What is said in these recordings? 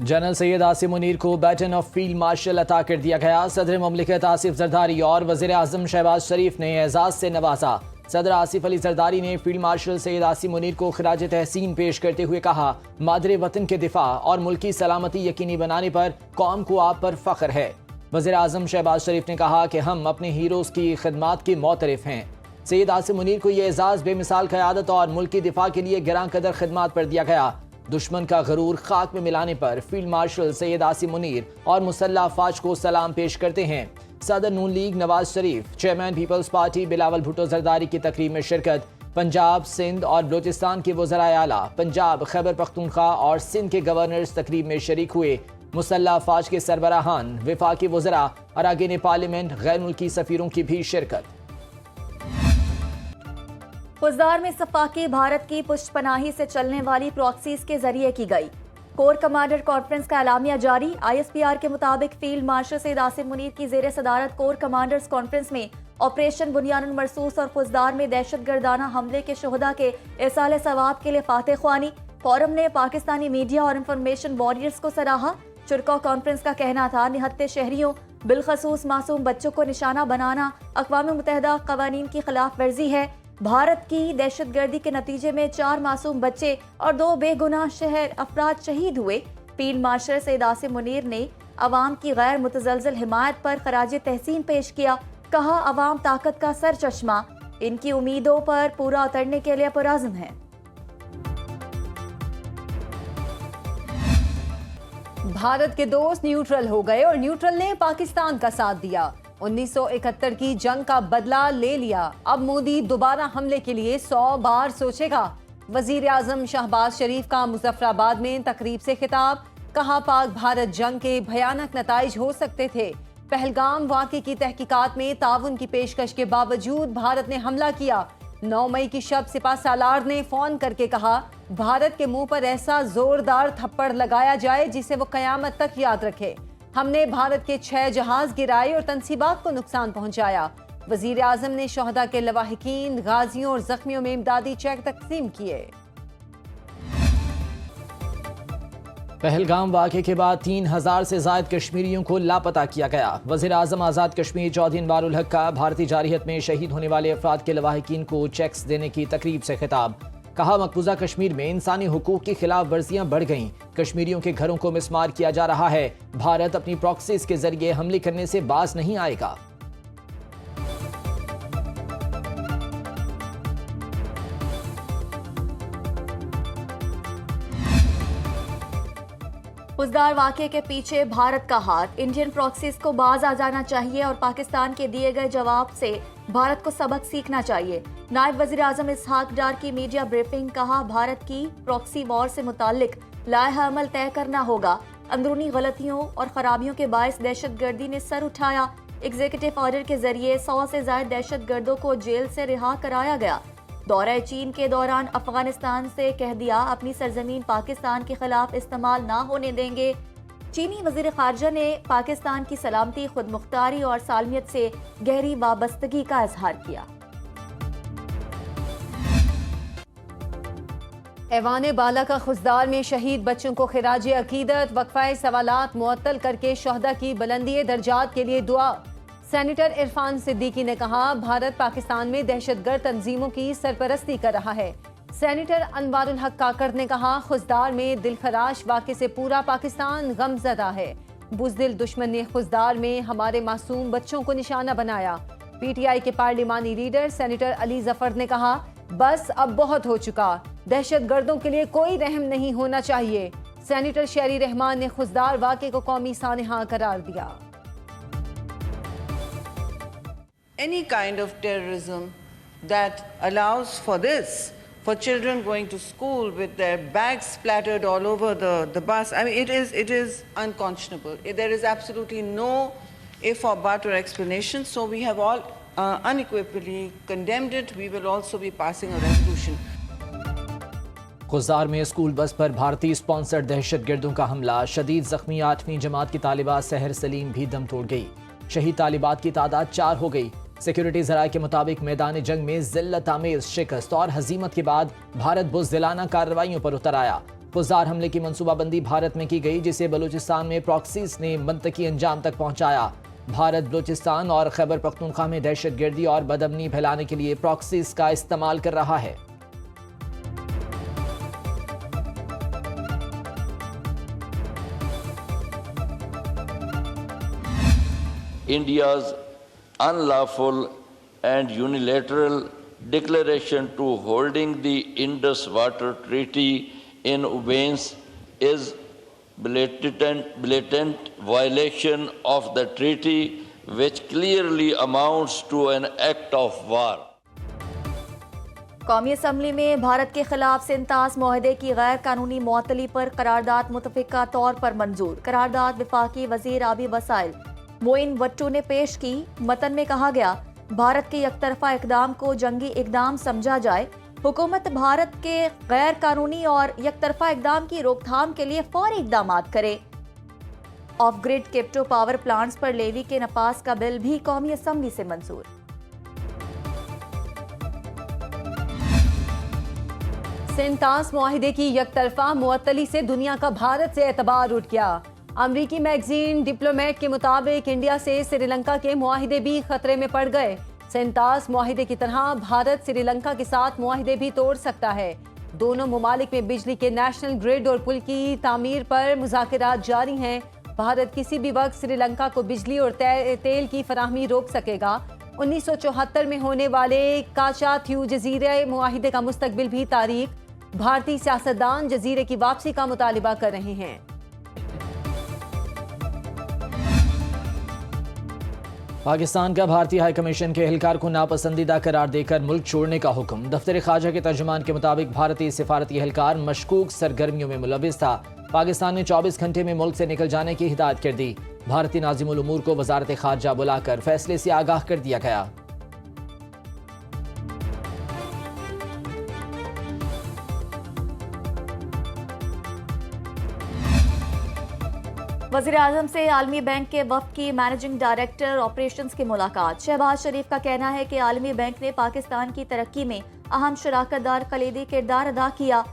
General Syed Asim Munir को baton of field marshal अता कर दिया गया। सदर मुमलिकत आसिफ जरदारी और वज़ीर आज़म शहबाज शरीफ ने एजाज़ से नवाजा। सदर आसिफ अली जरदारी ने फील्ड मार्शल सैयद आसिम मुनीर को खिराज तहसीन पेश करते हुए कहा, मादरे वतन के दिफा और मुल्की सलामती यकीनी बनाने पर कौम को आप पर फख्र है। वज़ीर आज़म शहबाज शरीफ ने कहा कि हम अपने हीरोज़ की खिदमात के मोतरफ हैं। सैयद आसिम मुनीर को यह एजाज़ बेमिसाल क़यादत और मुल्की दिफा के लिए गिरां कदर खिदमात पर दिया गया। दुश्मन का गरूर खाक में मिलाने पर फील्ड मार्शल सैयद आसिम मुनीर और मुसल्लह अफवाज को सलाम पेश करते हैं। सदर Noon League Nawaz Sharif, chairman Peoples Party Bilawal Bhutto Zardari की तकरीब में शिरकत। पंजाब, सिंध और बलोचिस्तान के वज़राए आला, पंजाब, खैबर पख्तूनख्वा और सिंध के गवर्नर्स तकरीब में शरीक हुए। मुसल्लह अफवाज के सरबराहान, वफाकी वज़रा, अराकीन पार्लियामेंट, गैर मुल्की सफ़ीरों की भी शिरकत। खुजदार में सफाकी भारत की पुष्टपनाही से चलने वाली प्रॉक्सीज के जरिए की गई। कोर कमांडर कॉन्फ्रेंस का एलामिया जारी। ISPR के मुताबिक फील्ड मार्शल सैयद आसिम मुनीर की जेर सदारत कोर कमांडर्स कॉन्फ्रेंस में ऑपरेशन बुनियानुल मरसूस और खुजदार में दहशतगर्दाना हमले के शोहदा के इरसाल सवाब के लिए फातह ख्वानी। फोरम ने पाकिस्तानी मीडिया और इंफॉर्मेशन वॉरियर्स को सराहा। शुरका कॉन्फ्रेंस का कहना था, निहत्ते शहरियों बिलखसूस मासूम बच्चों को निशाना बनाना अक़वाम मुत्तहिदा क़वानीन की खिलाफ वर्जी है। भारत की दहशतगर्दी के नतीजे में 4 मासूम बच्चे और 2 बेगुनाह शहर अफराद शहीद हुए। फील्ड मार्शल सैयद आसिम मुनीर ने अवाम की गैर मुतज़लज़ल हिमायत पर खराज तहसीन पेश किया। कहा, अवाम ताकत का सर चश्मा, इनकी उम्मीदों पर पूरा उतरने के लिए पुरअज़्म है। भारत के दोस्त न्यूट्रल हो गए और न्यूट्रल ने पाकिस्तान का साथ दिया। 1971 की जंग का बदला ले लिया। अब मोदी दोबारा हमले के लिए 100 बार सोचेगा। वजीर आजम शहबाज शरीफ का मुजफ्फराबाद में तकरीब से खिताब। कहा, पाक भारत जंग के भयानक नताइज हो सकते थे। पहलगाम वाक़े की तहकीकात में ताउन की पेशकश के बावजूद भारत ने हमला किया। 9 मई की शब सिपा सालार ने फोन करके कहा, भारत के मुंह पर ऐसा जोरदार थप्पड़ लगाया जाए जिसे वो कयामत तक याद रखे। हमने भारत के 6 जहाज गिराए और तनसीबात को नुकसान पहुंचाया। वजीर आजम ने शोहदा के लवाहिकीन, गाजियों और जख्मियों में इमदादी चेक तकसीम किए। पहलगाम वाक़े के बाद 3000 से ज़ायद कश्मीरियों को लापता किया गया। वज़ीर आज़म आज़ाद कश्मीर चौधरी अनवारुल हक का भारतीय जारहियत में शहीद होने वाले अफराद के लवाहिकीन को चेक्स देने की तकरीब से खिताब। कहा, मकबूजा कश्मीर में इंसानी हुकूक की खिलाफ वर्जियां बढ़ गईं। कश्मीरियों के घरों को मिसमार किया जा रहा है। भारत अपनी प्रॉक्सीज के जरिए हमले करने से बाज नहीं आएगा। खुजदार वाक़े के पीछे भारत का हाथ। इंडियन प्रॉक्सीज को बाज आ जाना चाहिए और पाकिस्तान के दिए गए जवाब से भारत को सबक सीखना चाहिए। नायब वज़ीर आज़म इसहाक डार की मीडिया ब्रीफिंग। कहा, भारत की प्रॉक्सी वॉर से मुताल्लिक लाइहा अमल तय करना होगा। अंदरूनी गलतियों और खराबियों के बायस दहशतगर्दी ने सर उठाया। एग्जीक्यूटिव ऑर्डर के जरिए 100 से ज़ायद दहशतगर्दों को जेल से रिहा कराया गया। दौरा चीन के दौरान अफगानिस्तान से कह दिया, अपनी सरजमीन पाकिस्तान के खिलाफ इस्तेमाल ना होने देंगे। चीनी वज़ीर ख़ारजा ने पाकिस्तान की सलामती, खुद मुख्तारी और सालमियत से गहरी वाबस्तगी का इजहार किया। ऐवान बाला का खुजदार में शहीद बच्चों को खिराज अकीदत, वक्फा सवालात मुअत्तल करके शोहदा की बुलंदी दर्जात के लिए दुआ। सेनेटर इरफान सिद्दीकी ने कहा, भारत पाकिस्तान में दहशतगर्द तंजीमों की सरपरस्ती कर रहा है। सेनेटर अनवारुल हक काकड़ ने कहा, खुजदार में दिलखराश वाक़े से पूरा पाकिस्तान गमज़दा है। बुज़दिल दुश्मन ने खुजदार में हमारे मासूम बच्चों को निशाना बनाया। PTI के पार्लिमानी लीडर सेनेटर अली जफर ने कहा, बस अब बहुत हो चुका, दहशतगर्दों के लिए कोई रहम नहीं होना चाहिए। सेनेटर शेरी रहमान ने खुजदार वाक़े को कौमी सानहा करार दिया। Any kind of terrorism that allows for this, for children going to school with their bags splattered all over the bus, I mean, it is unconscionable. There is absolutely no if or but or explanation. So we have all unequivocally condemned it. We will also be passing a resolution. Khuzdar में school bus पर भारतीय sponsored दहशतगर्दों का हमला। शदीद जख्मी 8वीं जमात की तालिबा सहर सलीम भी दम तोड़ गई। शहीद तालिबात की तादाद 4 हो गई। सिक्योरिटी ज़राए के मुताबिक मैदान जंग में जिल्लत आमेज शिकस्त और हजीमत के बाद भारत बुज़दिलाना कार्रवाइयों पर उतर आया। खुजार हमले की मंसूबाबंदी भारत में की गई, जिसे बलूचिस्तान में प्रॉक्सीज ने मंतकी अंजाम तक पहुंचाया। भारत बलूचिस्तान और खैबर पख्तूनख्वा में दहशतगर्दी और बदअमनी फैलाने के लिए प्रॉक्सीज का इस्तेमाल कर रहा है। India's unlawful and unilateral declaration to holding the Indus Water Treaty in abeyance is blatant violation of the treaty, which clearly amounts to an act of war. कौमी असम्बली में भारत के खिलाफ सिंतास मुआहदे की गैर कानूनी मुअत्तली पर करारदाद मुतफ़िका तौर पर मंजूर। करारदाद वफाकी वज़ीर आबी वसाइल मोइन वट्टू ने पेश की। मतन में कहा गया, भारत के एकतरफा इकदाम को जंगी इकदाम समझा जाए। हुकूमत भारत के गैर कानूनी और एकतरफा इकदाम की रोकथाम के लिए फौरी इकदाम करे। Of grid crypto power plants पर लेवी के नपास का बिल भी कौमी असम्बली से मंजूर। सिंतास मुआहिदे की यकतरफा मुअत्तली से दुनिया का भारत से एतबार उठ गया। अमरीकी मैगजीन डिप्लोमेट के मुताबिक इंडिया से श्रीलंका के मुआहिदे भी खतरे में पड़ गए। सिंतास मुआहिदे की तरह भारत श्रीलंका के साथ मुआहिदे भी तोड़ सकता है। दोनों मुमालिक में बिजली के नेशनल ग्रिड और पुल की तामीर पर मुज़ाकरात जारी हैं। भारत किसी भी वक्त श्रीलंका को बिजली और तेल की फराहमी रोक सकेगा। 1974 में होने वाले काचाथ्यू जजीरे मुआहिदे का मुस्तकबिल भी तारीख। भारतीय सियासतदान जजीरे की वापसी का मुतालिबा कर रहे हैं। पाकिस्तान का भारतीय हाई कमीशन के एहलकार को नापसंदीदा करार देकर मुल्क छोड़ने का हुक्म। दफ्तर खारजा के तर्जुमान के मुताबिक भारतीय सिफारती एहलकार मशकूक सरगर्मियों में मुलविस था। पाकिस्तान ने 24 घंटे में मुल्क से निकल जाने की हिदायत कर दी। भारतीय नाज़िमुल उमूर को वजारत खारजा बुलाकर फैसले से आगाह कर दिया गया। वज़ीर आज़म से आलमी बैंक के वफ़द की मैनेजिंग डायरेक्टर ऑपरेशंस की मुलाकात। शहबाज शरीफ का कहना है कि आलमी बैंक ने पाकिस्तान की तरक्की में अहम शराकतदार कलीदी किरदार अदा किया।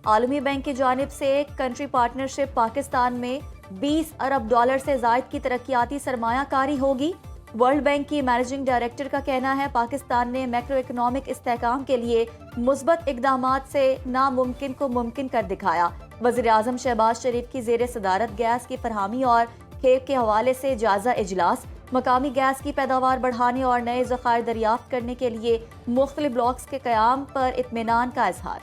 आलमी बैंक की जानिब से कंट्री पार्टनरशिप पाकिस्तान में 20 अरब डॉलर से ज़ायद की तरक्याती सरमायाकारी होगी। वर्ल्ड बैंक की मैनेजिंग डायरेक्टर का कहना है, पाकिस्तान ने मैक्रो इकनॉमिक इस्तेहकाम के लिए मुस्बत इक़दामात से नामुमकिन को मुमकिन कर दिखाया। वज़ीर आज़म शहबाज शरीफ की ज़ेर सदारत गैस की फरहमी और खेप के हवाले से जायजा इजलास। मकामी गैस की पैदावार बढ़ाने और नए ज़खायर दरियाफ्त करने के लिए मुख्तलिफ ब्लॉक्स के क़याम पर इत्मीनान का इजहार।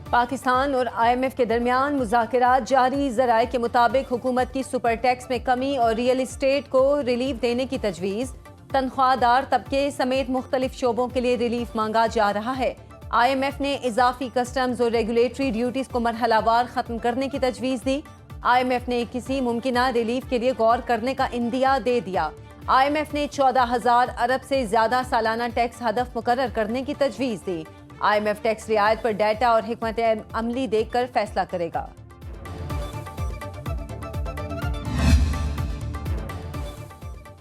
पाकिस्तान और IMF के दरमियान मुज़ाकरात जारी। ज़राए के मुताबिक हुकूमत की सुपर टैक्स में कमी और रियल इस्टेट को रिलीफ देने की तजवीज़। तनख्वाहदार तबके समेत मुख्तलिफ शोबों के लिए रिलीफ मांगा जा रहा है। IMF ने इजाफी कस्टम्स और रेगुलेटरी ड्यूटीज को मरहलावार खत्म करने की तजवीज़ दी। IMF ने किसी मुमकिना रिलीफ के लिए गौर करने का इंदिया दे दिया। IMF ने 14,000 अरब से ज्यादा सालाना टैक्स हदफ मुकर्रर करने की तजवीज़ दी। IMF टैक्स रियायत पर डाटा और हिकमत अमली देखकर फैसला करेगा।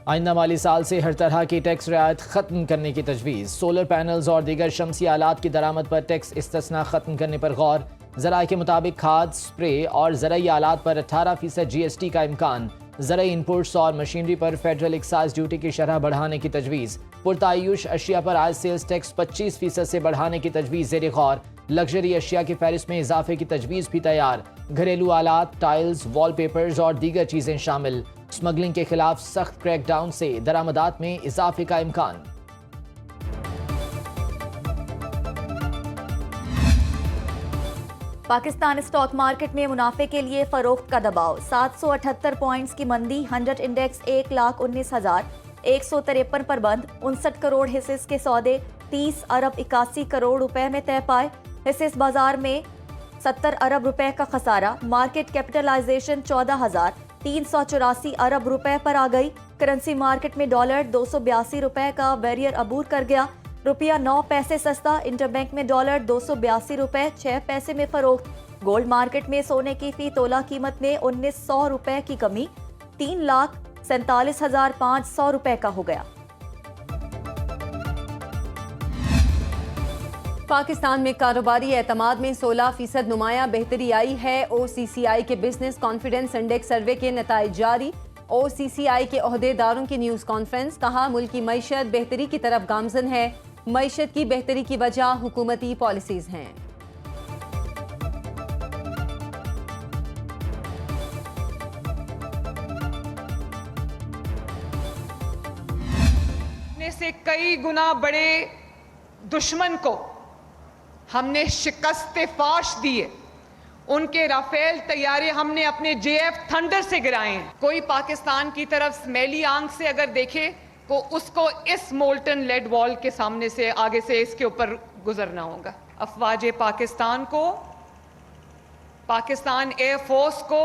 आइंदा माली साल से हर तरह की टैक्स रियायत खत्म करने की तजवीज़। सोलर पैनल्स और दीगर शमसी आलात की दरामद पर टैक्स इस्तिस्ना खत्म करने पर गौर। ज़राए के मुताबिक खाद, स्प्रे और ज़रई आलात पर 18% GST का इम्कान। ज़रई इनपुट्स और मशीनरी पर फेडरल एक्साइज ड्यूटी की शरह बढ़ाने की तजवीज़। पुरतायुश अशिया पर आज सेल्स टैक्स 25% से बढ़ाने की तजवीज़ ज़ेर गौर। लग्जरी अशिया की फहरिस्त में इजाफे की तजवीज़ भी तैयार। घरेलू आलात, टाइल्स, वॉलपेपर्स और दीगर चीज़ें शामिल। स्मगलिंग के खिलाफ सख्त क्रैकडाउन से दरामदात में इजाफे का इम्कान। पाकिस्तान स्टॉक मार्केट में मुनाफे के लिए फरोख्त का दबाव। 778 पॉइंट्स की मंदी। 100 इंडेक्स 1,19,153 पर बंद। 59 करोड़ हिस्से के सौदे 30 अरब 81 करोड़ रुपए में तय पाए। हिस्से बाजार में 70 अरब रुपए का खसारा। मार्केट कैपिटलाइजेशन 14,384 अरब रुपए पर आ गई। करेंसी मार्केट में डॉलर 282 रुपए का बैरियर अबूर कर गया। रुपया 9 पैसे सस्ता। इंटरबैंक में डॉलर 282 रुपए 6 पैसे में फरोख्त। गोल्ड मार्केट में सोने की फी तोला कीमत में 1900 रुपए की कमी 3,47,500 रुपए का हो गया। पाकिस्तान में कारोबारी एतमाद में 16% नुमाया बेहतरी आई है। OCCI के बिजनेस कॉन्फिडेंस इंडेक्स सर्वे के नताइज जारी। OCCI के ओहदेदारों की न्यूज़ कॉन्फ्रेंस, कहा मुल्क की मईशत बेहतरी की तरफ गामजन है। मईशत की बेहतरी की वजह हुकूमती पॉलिसीज हैं। से कई गुना बड़े दुश्मन को हमने शिकस्त फाश दिए। उनके राफेल तैयारे हमने अपने JF थंडर से गिराए हैं। कोई पाकिस्तान की तरफ स्मेली आंख से अगर देखे तो उसको इस मोल्टन लेड वॉल के सामने से आगे से इसके ऊपर गुजरना होगा। अफवाज पाकिस्तान को, पाकिस्तान एयरफोर्स को,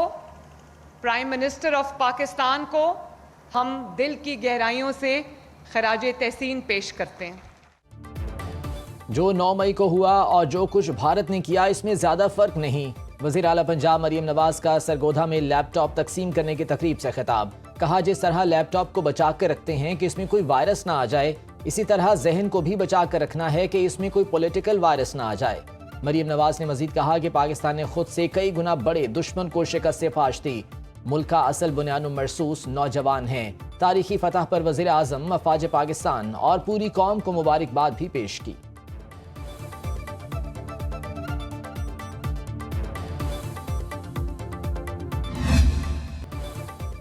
प्राइम मिनिस्टर ऑफ पाकिस्तान को हम दिल की गहराइयों से खराजे तहसीन पेश करते हैं। जो 9 मई को हुआ और जो कुछ भारत ने किया, इसमें ज्यादा फर्क नहीं। वज़ीर आला पंजाब मरियम नवाज का सरगोधा में लैपटॉप तकसीम करने की तकरीब से खिताब। कहा जिस तरह लैपटॉप को बचा कर रखते हैं कि इसमें कोई वायरस ना आ जाए, इसी तरह जहन को भी बचा कर रखना है कि इसमें कोई पॉलिटिकल वायरस ना आ जाए। मरियम नवाज ने मजीद कहा कि पाकिस्तान ने खुद से कई गुना बड़े दुश्मन को शिकस्त फाश दी। मुल्क का असल बुनियाद महसूस नौजवान हैं। तारीखी फतह पर वज़ीर आज़म अफवाज पाकिस्तान और पूरी कौम को मुबारकबाद भी पेश की।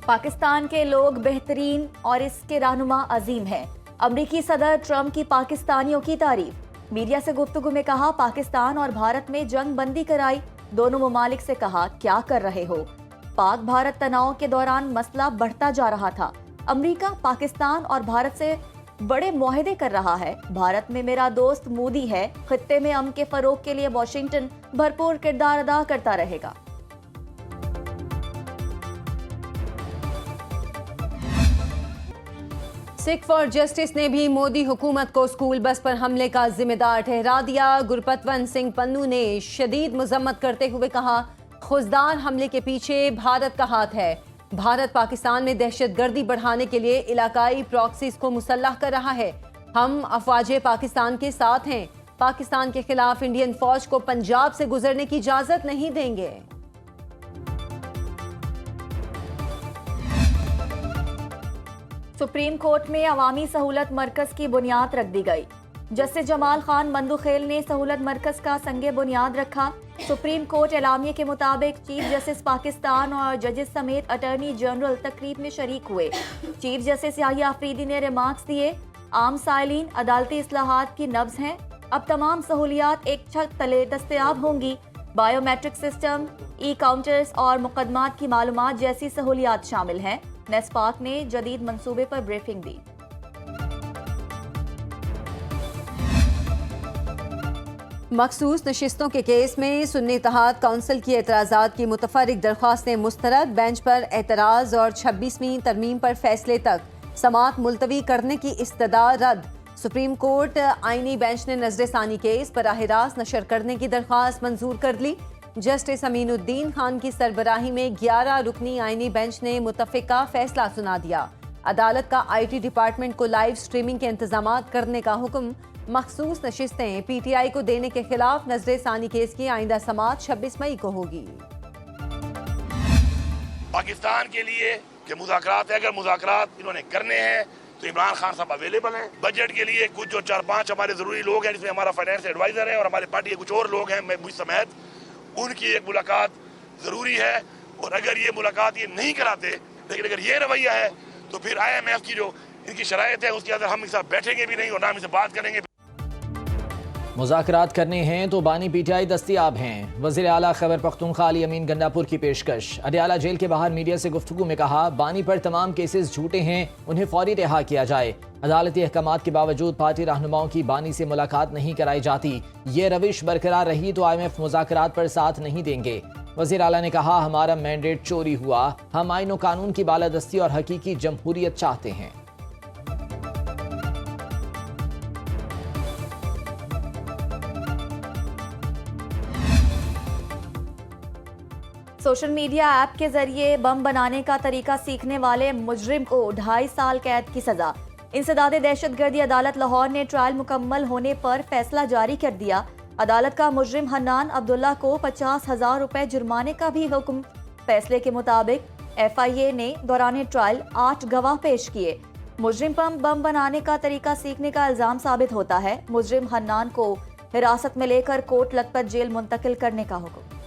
पाकिस्तान के लोग बेहतरीन और इसके रहनुमा अजीम हैं। अमरीकी सदर ट्रंप की पाकिस्तानियों की तारीफ। मीडिया से गुफ्तगू में कहा पाकिस्तान और भारत में जंग बंदी कराई। दोनों ममालिक से कहा क्या कर रहे हो। पाक भारत तनाव के दौरान मसला बढ़ता जा रहा था। अमरीका पाकिस्तान और भारत से बड़े मुआहदे कर रहा है। भारत में मेरा दोस्त मोदी है। खित्ते में अमन के फरोग के लिए वाशिंगटन भरपूर किरदार अदा करता रहेगा। सिख फॉर जस्टिस ने भी मोदी हुकूमत को स्कूल बस पर हमले का जिम्मेदार ठहरा दिया। गुरपतवंत सिंह पन्नू ने शदीद मजम्मत करते हुए कहा खुजदार हमले के पीछे भारत का हाथ है। भारत पाकिस्तान में दहशतगर्दी बढ़ाने के लिए इलाकाई प्रॉक्सीज को मुसल्लह कर रहा है। हम अफवाजे पाकिस्तान के साथ हैं। पाकिस्तान के खिलाफ इंडियन फौज को पंजाब से गुजरने की इजाजत नहीं देंगे। सुप्रीम कोर्ट में अवामी सहूलत मरकज की बुनियाद रख दी गई। जस्टिस जमाल खान बंदुखेल ने सहूलत मरकज का संगे बुनियाद रखा। सुप्रीम कोर्ट एलामिया के मुताबिक चीफ जस्टिस पाकिस्तान और जजेस समेत अटॉर्नी जनरल तकरीब में शरीक हुए। चीफ जस्टिस याहिया अफरीदी ने रिमार्क्स दिए। आम साइलिन अदालती इस्लाहात की नब्ज हैं। अब तमाम सहूलियात एक छत तले दस्तयाब होंगी। बायोमेट्रिक सिस्टम, ई काउंटर्स और मुकदमात की मालूमात जैसी सहूलियात शामिल हैं। नेस्पाक ने जदीद मंसूबे पर ब्रीफिंग दी। मखसूस नशिस्तों के केस में सुन्नी इत्तेहाद काउंसिल की एतराज़ात की मुतफर्रिक दरख्वास्तें मुस्तरद। बेंच पर एतराज़ और 26वीं तरमीम पर फैसले तक समाअत मुलतवी करने की इस्तदा रद्द। सुप्रीम कोर्ट आईनी बेंच ने नजरसानी केस बराह रास्त नशर करने की दरख्वास्त मंजूर कर ली। जस्टिस अमीनुद्दीन खान की सरबराही में 11 रुकनी आईनी बेंच ने मुतफ़िका फैसला सुना दिया। अदालत का IT डिपार्टमेंट को लाइव स्ट्रीमिंग के इंतजामात करने का हुक्म। मखसूस नशिस्तें PTI को देने के खिलाफ नजरसानी केस की आइंदा समाअत 26 मई को होगी। पाकिस्तान के लिए कि मुज़ाकरात है, अगर मुज़ाकरात इन्होंने करने हैं तो इमरान खान साहब अवेलेबल हैं। बजट के लिए कुछ जो 4-5 हमारे जरूरी लोग हैं, जिसमें हमारा फाइनेंस एडवाइजर है और हमारे पार्टी के कुछ और लोग हैं, मैं मुझ समेत, उनकी एक मुलाकात जरूरी है। और अगर ये मुलाकात ये नहीं कराते, लेकिन अगर ये रवैया है तो फिर IMF की जो इनकी शराइत है उसके अंदर हम इनके साथ बैठेंगे भी नहीं और ना हम इनसे बात करेंगे। मुज़ाकरात करने हैं तो बानी PTI दस्तियाब हैं। वज़ीर आला खैबर पख्तूनख्वा अली अमीन गंडापुर की पेशकश। अडियाला जेल के बाहर मीडिया से गुफ्तगू में कहा बानी पर तमाम केसेस झूठे हैं, उन्हें फौरी रिहा किया जाए। अदालती अहकामात के बावजूद पार्टी रहनुमाओं की बानी से मुलाकात नहीं कराई जाती। ये रविश बरकरार रही तो IMF मुज़ाकरात पर साथ नहीं देंगे। वज़ीर आला ने कहा हमारा मैंडेट चोरी हुआ। हम आईन और कानून की बालादस्ती और हकीकी जमहूरियत चाहते हैं। सोशल मीडिया ऐप के जरिए बम बनाने का तरीका सीखने वाले मुजरिम को 2.5 साल कैद की सजा। इंसदाद दहशतगर्दी अदालत लाहौर ने ट्रायल मुकम्मल होने पर फैसला जारी कर दिया। अदालत का मुजरिम हन्नान अब्दुल्ला को 50,000 रुपए जुर्माने का भी हुक्म। फैसले के मुताबिक FIA ने दौरान ट्रायल 8 गवाह पेश किए। मुजरिम पर बम बनाने का तरीका सीखने का इल्जाम साबित होता है। मुजरिम हन्नान को हिरासत में लेकर कोट लखपत जेल मुंतकिल करने का हुक्म।